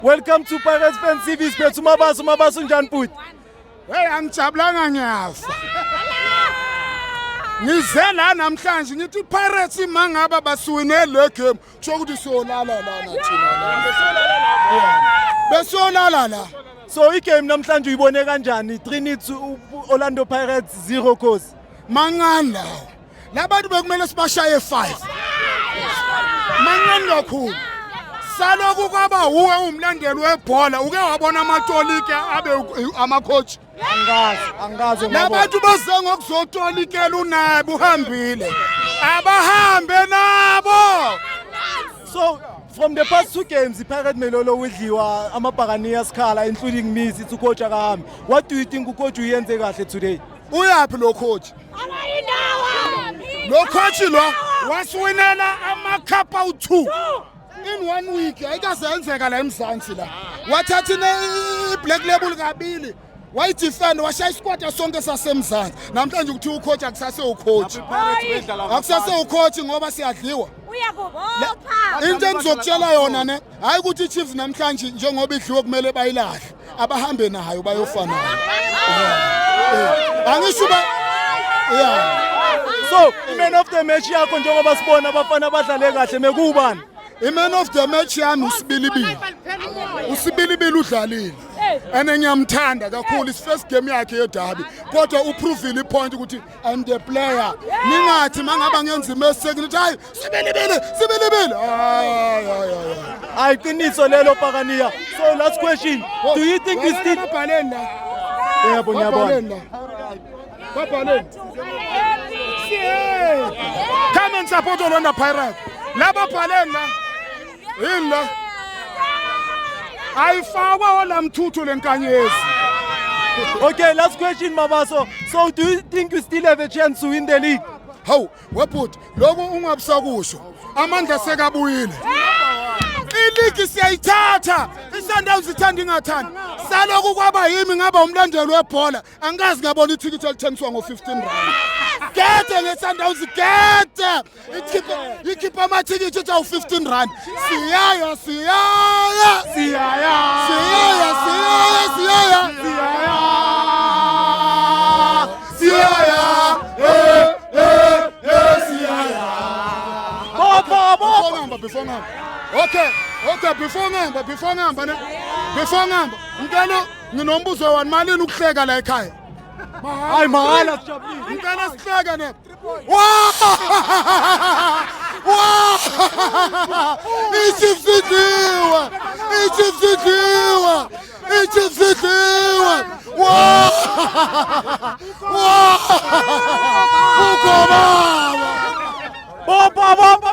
Welcome to Pirates Fan TV. Siphethu Mabaso njani futhi? Hey angijabulanga ngiyafa. Ngize la namhlanje ngithi Pirates mangaba basuwine le game kusho ukuthi siyolala lana thina. Besiyolala la. So igame namhlanje uyibone kanjani? 3-0 to Orlando Pirates 0 cause. Mangani lawo. Labantu bekumele sibashaye 5. Mangani kakhulu. Saloku kwaba uwe umlandeli webhola uke wabona amatolike abe amacoach Angazi nabantu baze ngokuzotolikela unabi uhambile abahambe nabo. So from the past 2 games the Pirates melolo widliwa amabhakaniya skhala including me sithi coach akahamba. What do you think ucoach uyenze kahle today? Uyapi lo coach? Lo coach lo wasiwinela ama-cup out 2 in 1 week. Ayikazenzeka la eMzansi la. Wathatha i-black label kabili. Wayidefend washaya isquad sonke saseMzansi. Namhlanje ukuthi ucoach akusase ucoach. Akusase ucoach ngoba siyadliwa. Uyakubopha. Into engizokutshela yona ne, hayi ukuthi iChiefs namhlanje njengoba idliwe kumele bayilahle. Abahambe nayo bayofana. Angisho ba yeah. So man of the match yakho njengoba sibona abafana badlale kahle mekubani? Man of the match yami uSibilibili. uSibilibili udlalile. Ene ngiyamthanda kakhulu is first game yakhe yeDerby. Kodwa uprovile ipoint ukuthi I'm the player. Ningathi mangaba ngenza imistake nithi hayi Sibilibili. Hayi qiniso lelo bhakaniya. So last question, do you think we still babhaleni la? Yebo ngiyabona. Babhaleni. Come and support Orlando Pirates. La babhaleni la. Yini la? Ayifakwa ola mthuthu lenkanyezi. Okay, last question Mabaso. So do you think you still have a chance to win the league? Hawu, webhuti, lokho ungabusakusho. Amandla sekabuyile. Iligi siyayithatha. iSundowns ithanda ingathanda. Saloku kwaba yimi ngaba umlandeli webhola. Angazi ngabona ithikithi elithengiswa ngo15 rand. Gete ngeSundowns gete. Ikhipha amathikithi ethi awu15 rand. Siyaya. Before ngamba. Okay, before ngamba ne. Before ngamba. Ngicela nginombuzo wani malini ukuhleka la ekhaya? Hayi mahala sijabulile. Ngicela sihleka ne. iChiefs idliwa. Ukobaba. Baba.